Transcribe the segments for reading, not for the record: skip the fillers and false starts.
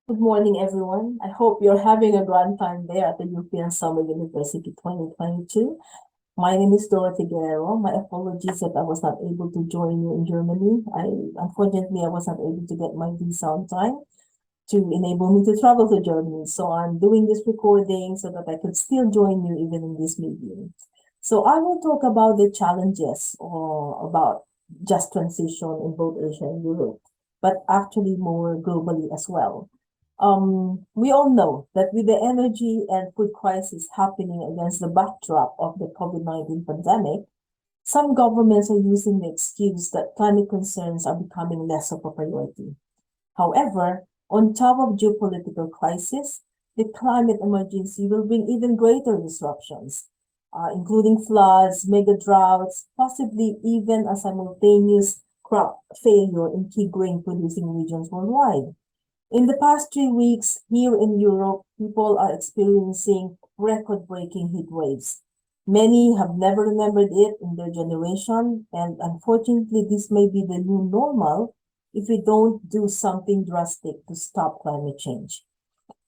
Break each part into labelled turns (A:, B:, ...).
A: Good morning, everyone. I hope you're having a grand time there at the European Summer University 2022. My name is Dorothy Guerrero. My apologies that I was not able to join you in Germany. Unfortunately, I was not able to get my visa on time to enable me to travel to Germany. So I'm doing this recording so that I could still join you even in this meeting. So I will talk about the challenges or about just transition in both Asia and Europe, but actually more globally as well. We all know that with the energy and food crisis happening against the backdrop of the COVID-19 pandemic, some governments are using the excuse that climate concerns are becoming less of a priority. However, on top of geopolitical crisis, the climate emergency will bring even greater disruptions, including floods, mega droughts, possibly even a simultaneous crop failure in key grain-producing regions worldwide. In the past 3 weeks, here in Europe, people are experiencing record-breaking heat waves. Many have never remembered it in their generation, and unfortunately, this may be the new normal if we don't do something drastic to stop climate change.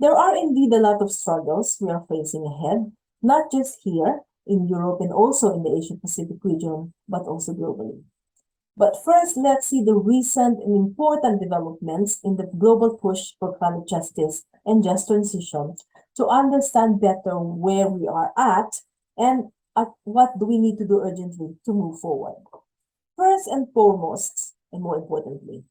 A: There are indeed a lot of struggles we are facing ahead, not just here in Europe and also in the Asia Pacific region, but also globally. But first, let's see the recent and important developments in the global push for climate justice and just transition to understand better where we are at and what do we need to do urgently to move forward. First and foremost, and more importantly,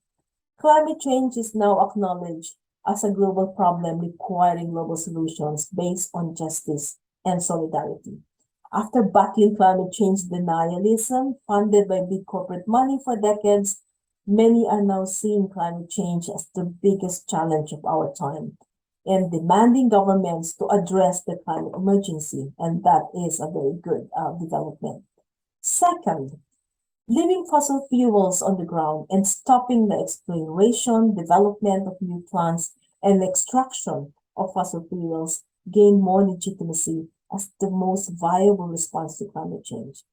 A: climate change is now acknowledged as a global problem requiring global solutions based on justice and solidarity. After battling climate change denialism funded by big corporate money for decades, many are now seeing climate change as the biggest challenge of our time and demanding governments to address the climate emergency. And that is a very good development. Second, leaving fossil fuels on the ground and stopping the exploration, development of new plants, and extraction of fossil fuels gain more legitimacy as the most viable response to climate change.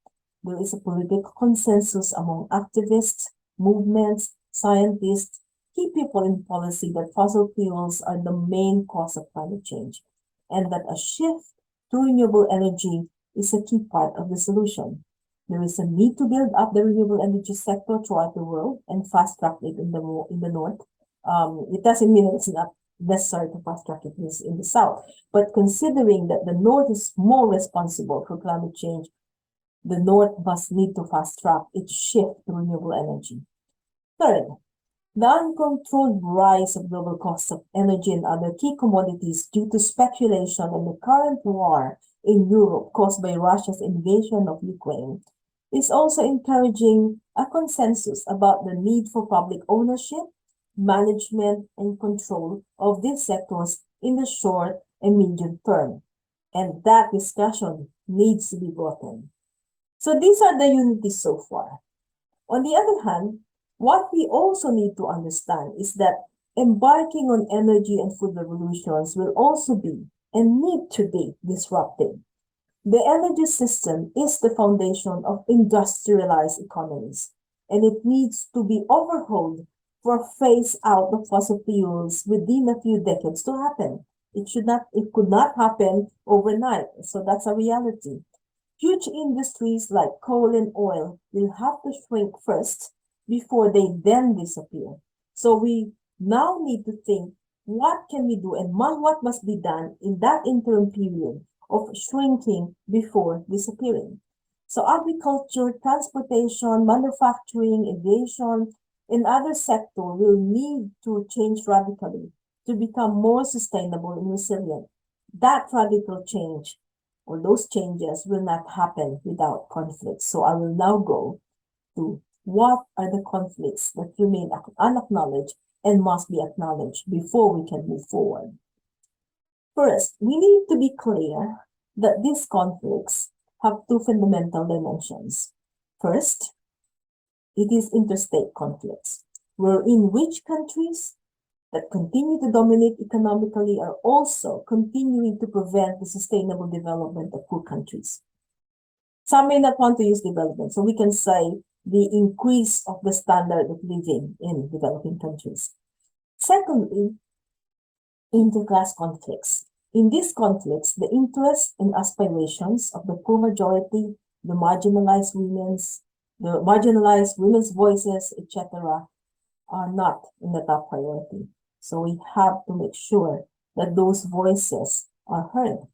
A: There is a political consensus among activists, movements, scientists, key people in policy that fossil fuels are the main cause of climate change, and that a shift to renewable energy is a key part of the solution. There is a need to build up the renewable energy sector throughout the world and fast track it in the north. It doesn't mean it's not necessary to fast track it in the south, but considering that the north is more responsible for climate change, the north must need to fast track its shift to renewable energy. Third, the uncontrolled rise of global costs of energy and other key commodities due to speculation and the current war in Europe caused by Russia's invasion of Ukraine is also encouraging a consensus about the need for public ownership, management, and control of these sectors in the short and medium term. And that discussion needs to be brought in. So these are the unities so far. On the other hand, what we also need to understand is that embarking on energy and food revolutions will also be and need to be disruptive. The energy system is the foundation of industrialized economies, and it needs to be overhauled for phase out of fossil fuels within a few decades to happen. It could not happen overnight. So that's a reality. Huge industries like coal and oil will have to shrink first before they then disappear. So we now need to think what can we do and what must be done in that interim period of shrinking before disappearing. So agriculture, transportation, manufacturing, aviation, and other sectors will need to change radically to become more sustainable and resilient. That radical change or those changes will not happen without conflict. So I will now go to what are the conflicts that remain unacknowledged and must be acknowledged before we can move forward. First, we need to be clear that these conflicts have two fundamental dimensions. First, it is interstate conflicts, wherein rich countries that continue to dominate economically are also continuing to prevent the sustainable development of poor countries. Some may not want to use development, so we can say the increase of the standard of living in developing countries. Secondly, interclass conflicts. In these conflicts, the interests and aspirations of the poor majority, the marginalized women's voices, etc., are not in the top priority. So we have to make sure that those voices are heard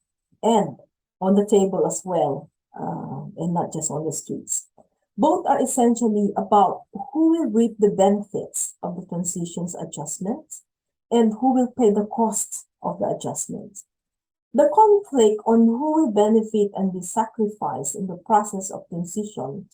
A: and on the table as well, and not just on the streets. Both are essentially about who will reap the benefits of the transition's adjustments and who will pay the costs of the adjustments. The conflict on who will benefit and be sacrificed in the process of transition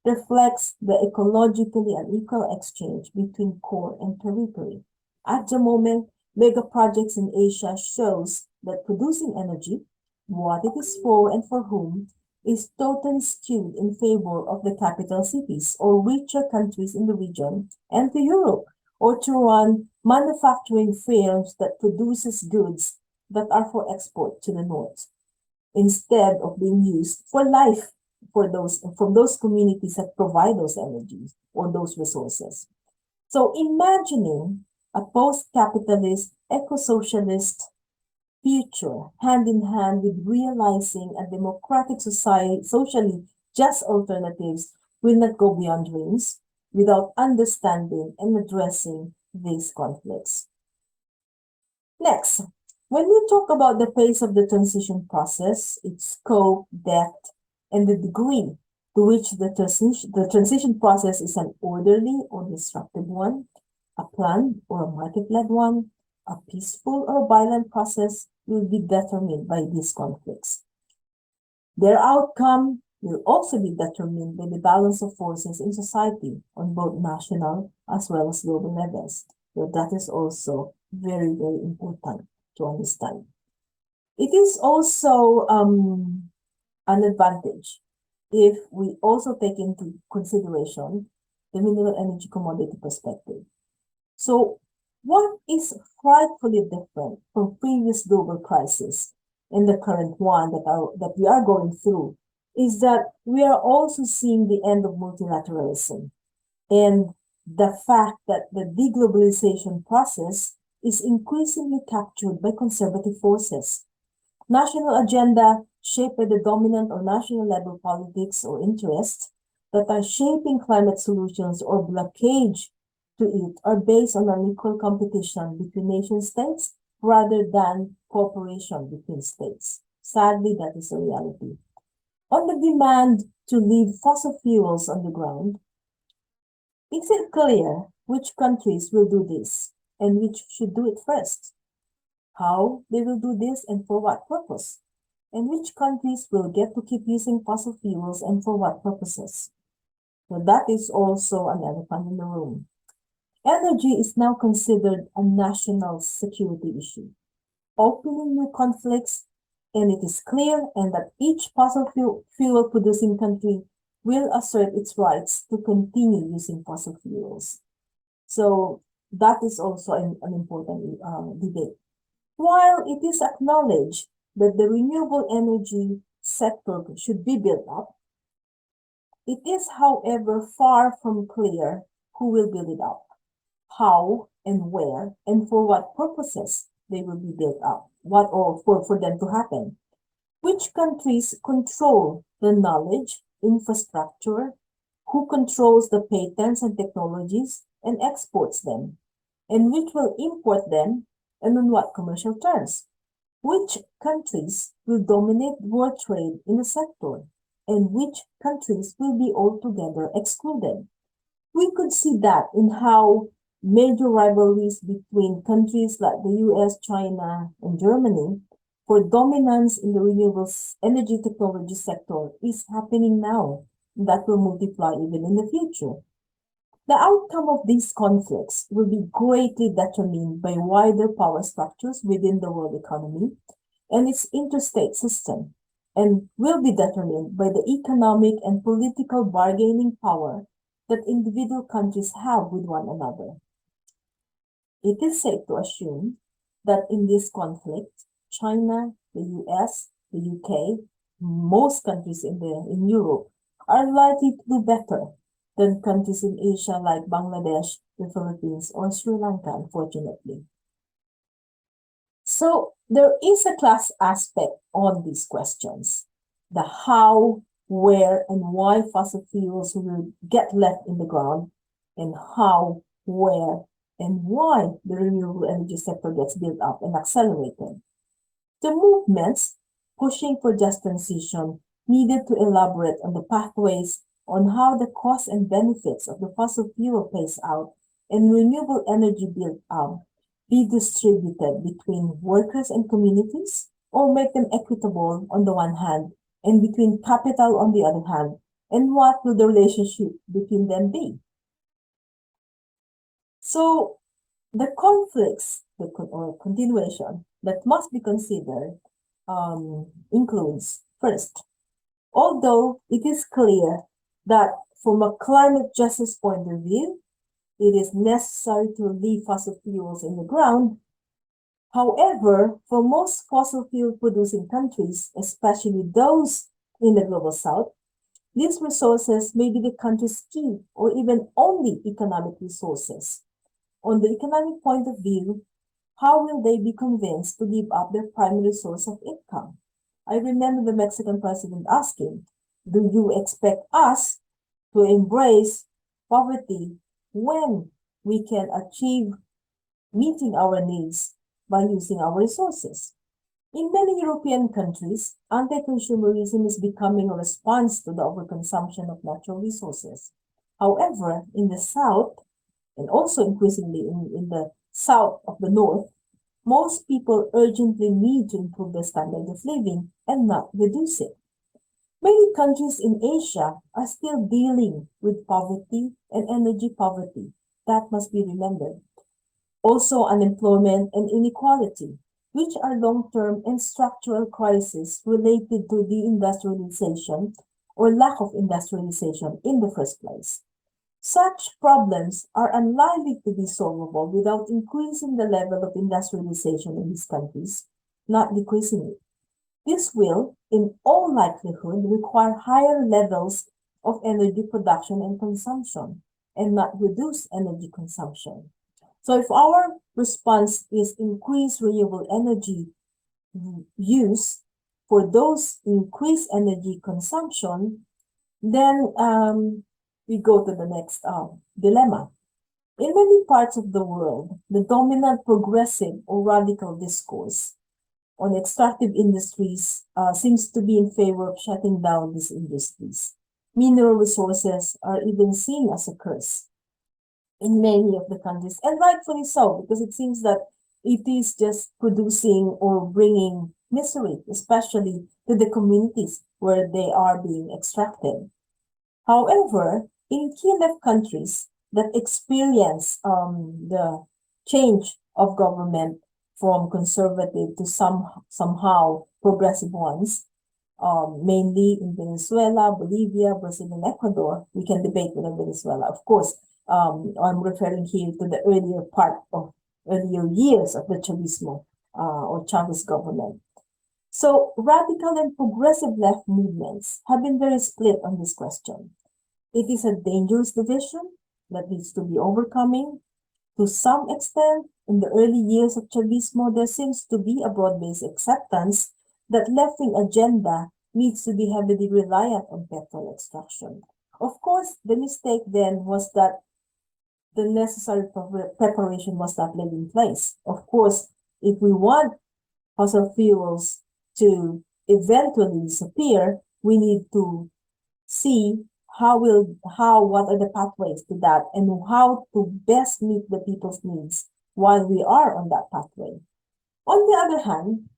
A: reflects the ecologically unequal exchange between core and periphery. At the moment, mega projects in Asia shows that producing energy, what it is for and for whom, is totally skewed in favor of the capital cities or richer countries in the region and to Europe, or to run manufacturing firms that produces goods that are for export to the north, instead of being used for life for those from those communities that provide those energies or those resources. So imagining a post-capitalist, eco-socialist future hand in hand with realizing a democratic society, socially just alternatives will not go beyond dreams without understanding and addressing these conflicts. Next, when we talk about the pace of the transition process, its scope, depth, and the degree to which the transition process is an orderly or disruptive one, a planned or a market-led one, a peaceful or violent process will be determined by these conflicts. Their outcome will also be determined by the balance of forces in society on both national as well as global levels. So that is also very, very important to understand. It is also an advantage if we also take into consideration the mineral energy commodity perspective. So what is frightfully different from previous global crises and the current one that we are going through is that we are also seeing the end of multilateralism and the fact that the deglobalization process is increasingly captured by conservative forces. National agenda shaped by the dominant or national level politics or interests that are shaping climate solutions or blockage to it are based on unequal competition between nation states rather than cooperation between states. Sadly, that is a reality. On the demand to leave fossil fuels on the ground, is it clear which countries will do this and which should do it first? How they will do this and for what purpose? And which countries will get to keep using fossil fuels and for what purposes? So that is also an elephant in the room. Energy is now considered a national security issue, opening new conflicts, and it is clear and that each fossil fuel producing country will assert its rights to continue using fossil fuels. So that is also an important debate. While it is acknowledged that the renewable energy sector should be built up, it is, however, far from clear who will build it up, how and where, and for what purposes they will be built up, what or for them to happen. Which countries control the knowledge, infrastructure, who controls the patents and technologies and exports them, and which will import them and on what commercial terms? Which countries will dominate world trade in the sector, and which countries will be altogether excluded? We could see that in how major rivalries between countries like the US, China, and Germany for dominance in the renewable energy technology sector is happening now. That will multiply even in the future. The outcome of these conflicts will be greatly determined by wider power structures within the world economy and its interstate system, and will be determined by the economic and political bargaining power that individual countries have with one another. It is safe to assume that in this conflict, China, the US, the UK, most countries in Europe are likely to do better than countries in Asia like Bangladesh, the Philippines, or Sri Lanka, unfortunately. So there is a class aspect on these questions. The how, where, and why fossil fuels will get left in the ground, and how, where, and why the renewable energy sector gets built up and accelerated. The movements pushing for just transition needed to elaborate on the pathways on how the costs and benefits of the fossil fuel phase out and renewable energy built up be distributed between workers and communities, or make them equitable on the one hand and between capital on the other hand, and what will the relationship between them be? So the conflicts or continuation that must be considered includes first, although it is clear that from a climate justice point of view, it is necessary to leave fossil fuels in the ground. However, for most fossil fuel producing countries, especially those in the global south, these resources may be the country's key or even only economic resources. On the economic point of view, how will they be convinced to give up their primary source of income? I remember the Mexican president asking, do you expect us to embrace poverty when we can achieve meeting our needs by using our resources? In many European countries, anti-consumerism is becoming a response to the overconsumption of natural resources. However, in the South, and also increasingly in the South of the North, most people urgently need to improve their standard of living and not reduce it. Many countries in Asia are still dealing with poverty and energy poverty. That must be remembered. Also, unemployment and inequality, which are long-term and structural crises related to deindustrialization or lack of industrialization in the first place. Such problems are unlikely to be solvable without increasing the level of industrialization in these countries, not decreasing it. This will, in all likelihood, require higher levels of energy production and consumption, and not reduce energy consumption. So if our response is increased renewable energy use for those increased energy consumption, then we go to the next dilemma. In many parts of the world, the dominant progressive or radical discourse on extractive industries seems to be in favor of shutting down these industries. Mineral resources are even seen as a curse in many of the countries, and rightfully so, because it seems that it is just producing or bringing misery, especially to the communities where they are being extracted. However, in key left countries that experience the change of government from conservative to somehow progressive ones, mainly in Venezuela, Bolivia, Brazil, and Ecuador. We can debate with Venezuela, of course. I'm referring here to the earlier years of the Chavismo or Chavez government. So radical and progressive left movements have been very split on this question. It is a dangerous division that needs to be overcoming. To some extent, in the early years of Chavismo, there seems to be a broad-based acceptance that left-wing agenda needs to be heavily reliant on petrol extraction. Of course, the mistake then was that the necessary preparation was not laid in place. Of course, if we want fossil fuels to eventually disappear, we need to see what are the pathways to that and how to best meet the people's needs while we are on that pathway. On the other hand,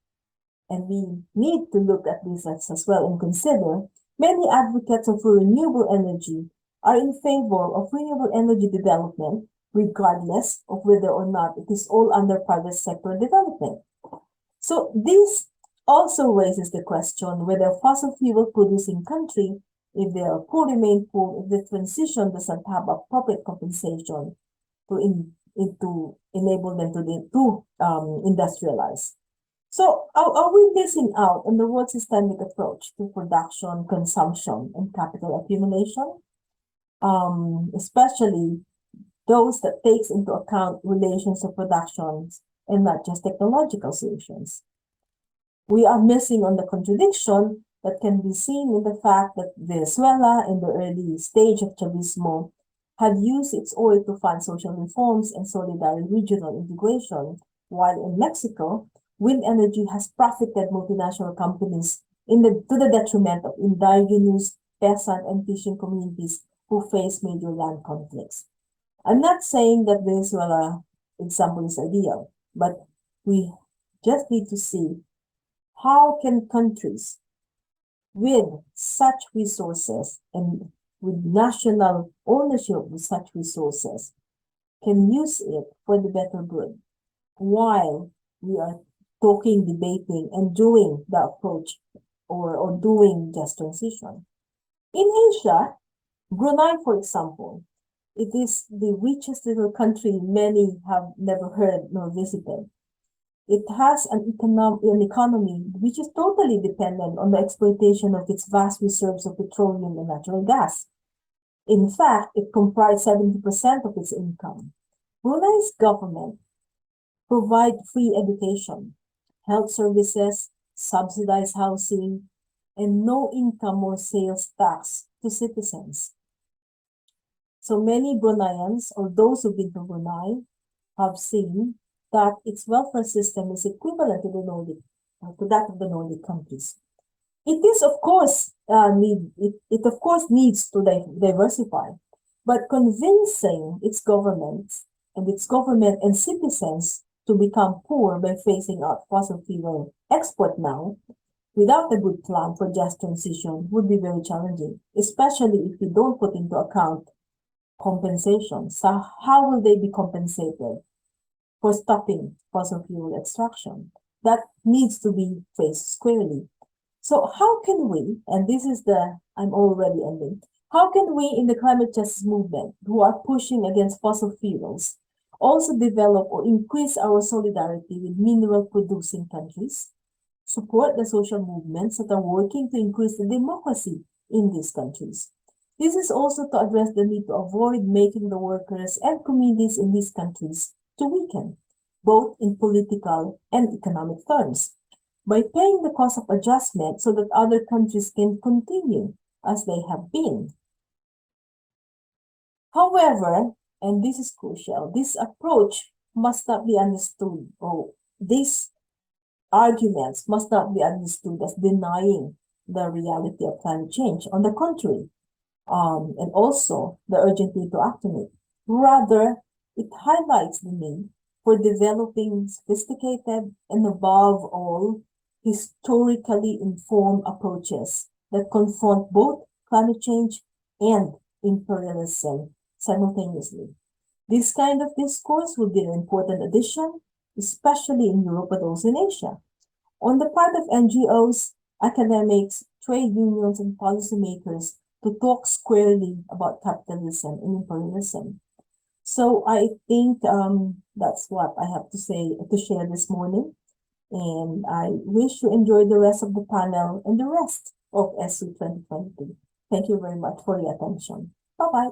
A: and we need to look at this as well and consider, many advocates of renewable energy are in favor of renewable energy development, regardless of whether or not it is all under private sector development. So this also raises the question whether fossil fuel producing country, if they are poor, remain poor, if the transition doesn't have appropriate compensation to enable them to industrialize. So are we missing out on the world systemic approach to production, consumption, and capital accumulation? Especially those that takes into account relations of production and not just technological solutions. We are missing on the contradiction that can be seen in the fact that Venezuela, in the early stage of Chavismo, had used its oil to fund social reforms and solidary regional integration, while in Mexico, wind energy has profited multinational companies to the detriment of indigenous, peasant, and fishing communities who face major land conflicts. I'm not saying that Venezuela example is ideal, but we just need to see how can countries with such resources and with national ownership of such resources can use it for the better good while we are talking, debating, and doing the approach or doing just transition. In Asia, Brunei, for example, it is the richest little country many have never heard nor visited. It has an economy which is totally dependent on the exploitation of its vast reserves of petroleum and natural gas. In fact, it comprised 70% of its income. Brunei's government provides free education, health services, subsidized housing, and no income or sales tax to citizens. So many Bruneians, or those who've been to Brunei, have seen that its welfare system is equivalent to that of the Nordic countries. It is, of course, it of course needs to diversify, but convincing its government and citizens to become poor by phasing out fossil fuel export now, without a good plan for just transition, would be very challenging, especially if we don't put into account compensation. So how will they be compensated for stopping fossil fuel extraction? That needs to be faced squarely. So how can we, and this is I'm already ending, how can we in the climate justice movement who are pushing against fossil fuels also develop or increase our solidarity with mineral producing countries, support the social movements that are working to increase the democracy in these countries? This is also to address the need to avoid making the workers and communities in these countries to weaken, both in political and economic terms, by paying the cost of adjustment so that other countries can continue as they have been. However, and this is crucial, this approach must not be understood, or these arguments must not be understood as denying the reality of climate change. On the contrary, and also the urgent need to act on it. Rather, it highlights the need for developing sophisticated and, above all, historically informed approaches that confront both climate change and imperialism simultaneously. This kind of discourse will be an important addition, especially in Europe, but also in Asia. On the part of NGOs, academics, trade unions, and policymakers to talk squarely about capitalism and imperialism. So I think that's what I have to say to share this morning. And I wish you enjoy the rest of the panel and the rest of SU 2022. Thank you very much for your attention. Bye-bye.